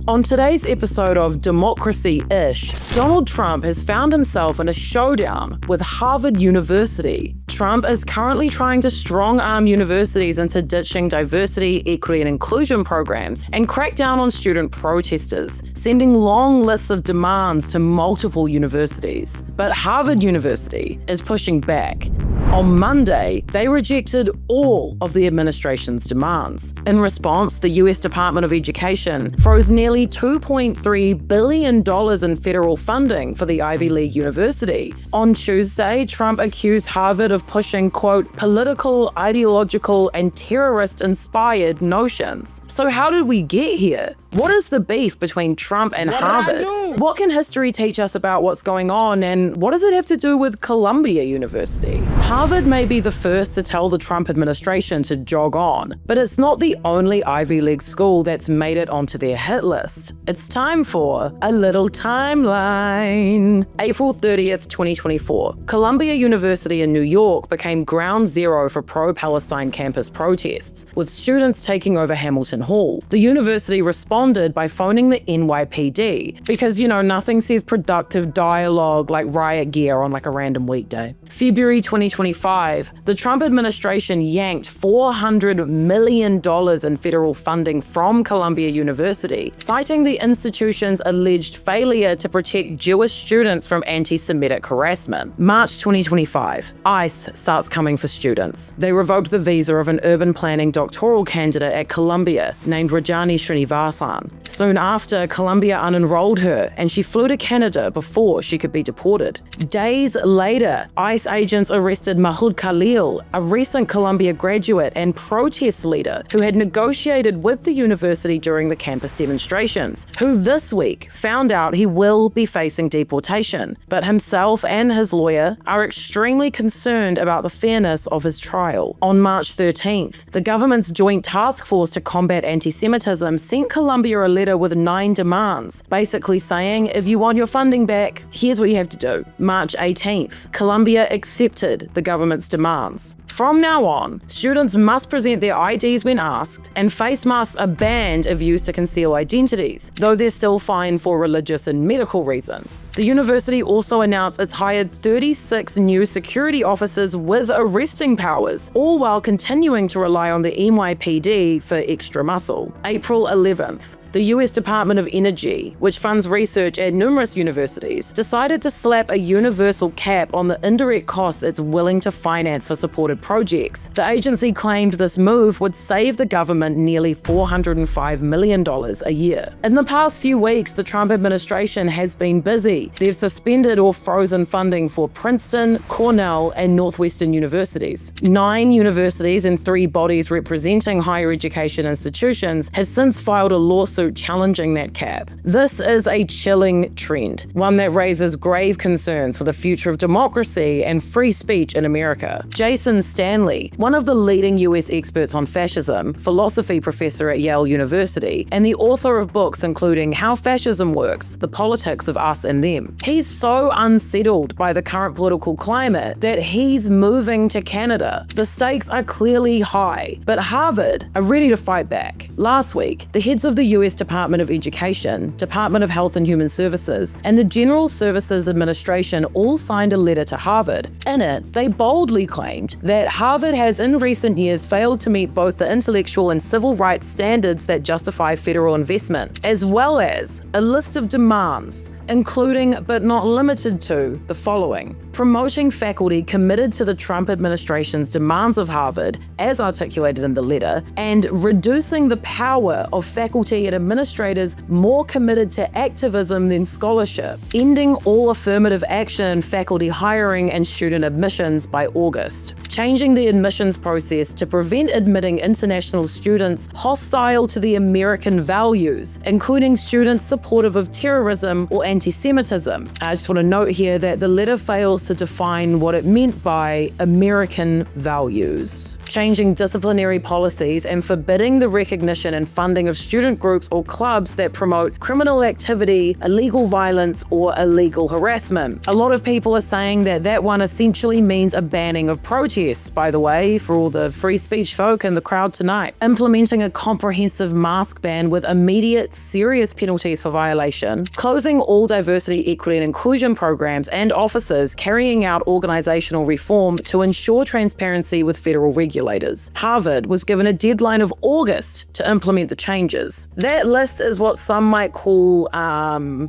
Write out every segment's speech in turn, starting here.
On today's episode of Democracy-ish, Donald Trump has found himself in a showdown with Harvard University. Trump is currently trying to strong-arm universities into ditching diversity, equity, and inclusion programs and crack down on student protesters, sending long lists of demands to multiple universities. But Harvard University is pushing back. On Monday, they rejected all of the administration's demands. In response, the US Department of Education froze nearly $2.3 billion in federal funding for the Ivy League university. On Tuesday, Trump accused Harvard of pushing, quote, political, ideological, and terrorist-inspired notions. So how did we get here? What is the beef between Trump and Harvard? What can history teach us about what's going on, and what does it have to do with Columbia University? Harvard may be the first to tell the Trump administration to jog on, but it's not the only Ivy League school that's made it onto their hit list. It's time for a little timeline. April 30th, 2024, Columbia University in New York became ground zero for pro-Palestine campus protests, with students taking over Hamilton Hall. The university responded by phoning the NYPD because, nothing says productive dialogue like riot gear on a random weekday. February 2025, the Trump administration yanked $400 million in federal funding from Columbia University, citing the institution's alleged failure to protect Jewish students from anti-Semitic harassment. March 2025, ICE starts coming for students. They revoked the visa of an urban planning doctoral candidate at Columbia named Rajani Srinivasan. Soon after, Columbia unenrolled her and she flew to Canada before she could be deported. Days later, ICE agents arrested Mahoud Khalil, a recent Columbia graduate and protest leader who had negotiated with the university during the campus demonstrations, who this week found out he will be facing deportation. But himself and his lawyer are extremely concerned about the fairness of his trial. On March 13th, the government's Joint Task Force to Combat Anti-Semitism sent Columbia a letter with 9 demands, basically saying, if you want your funding back, here's what you have to do. March 18th, Columbia accepted the government's demands. From now on, students must present their IDs when asked, and face masks are banned if used to conceal identities, though they're still fine for religious and medical reasons. The university also announced it's hired 36 new security officers with arresting powers, all while continuing to rely on the NYPD for extra muscle. April 11th, the US Department of Energy, which funds research at numerous universities, decided to slap a universal cap on the indirect costs it's willing to finance for supported projects. The agency claimed this move would save the government nearly $405 million a year. In the past few weeks, the Trump administration has been busy. They've suspended or frozen funding for Princeton, Cornell, and Northwestern universities. 9 universities and 3 bodies representing higher education institutions has since filed a lawsuit challenging that cap. This is a chilling trend, one that raises grave concerns for the future of democracy and free speech in America. Jason Stanley, one of the leading US experts on fascism, philosophy professor at Yale University, and the author of books including How Fascism Works, The Politics of Us and Them. He's so unsettled by the current political climate that he's moving to Canada. The stakes are clearly high, but Harvard are ready to fight back. Last week, the heads of the US Department of Education, Department of Health and Human Services, and the General Services Administration all signed a letter to Harvard. In it, they boldly claimed that Harvard has in recent years failed to meet both the intellectual and civil rights standards that justify federal investment, as well as a list of demands, including but not limited to the following: promoting faculty committed to the Trump administration's demands of Harvard, as articulated in the letter, and reducing the power of faculty and administrators more committed to activism than scholarship, ending all affirmative action, faculty hiring, and student admissions by August, changing the admissions process to prevent admitting international students hostile to the American values, including students supportive of terrorism or anti-Semitism. I just want to note here that the letter fails to define what it meant by American values. Changing disciplinary policies and forbidding the recognition and funding of student groups or clubs that promote criminal activity, illegal violence, or illegal harassment. A lot of people are saying that that one essentially means a banning of protests, protests, by the way, for all the free speech folk in the crowd tonight, implementing a comprehensive mask ban with immediate serious penalties for violation, closing all diversity, equity, and inclusion programs, and offices carrying out organizational reform to ensure transparency with federal regulators. Harvard was given a deadline of August to implement the changes. That list is what some might call,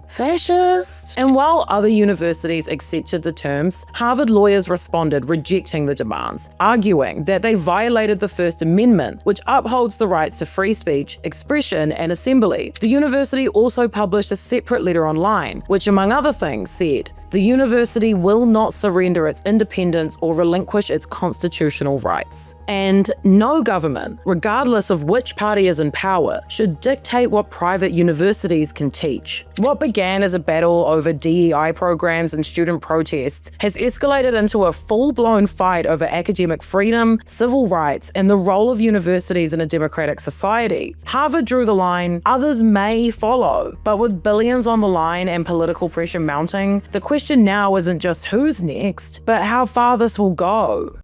fascist. And while other universities accepted the terms, Harvard lawyers responded, rejecting the demands, arguing that they violated the First Amendment, which upholds the rights to free speech, expression, and assembly. The university also published a separate letter online, which, among other things, said, "The university will not surrender its independence or relinquish its constitutional rights." And no government, regardless of which party is in power, should dictate what private universities can teach. What began as a battle over DEI programs and student protests has escalated into a full-blown fight over academic freedom, civil rights, and the role of universities in a democratic society. Harvard drew the line, others may follow, but with billions on the line and political pressure mounting, the question now isn't just who's next, but how far this will go.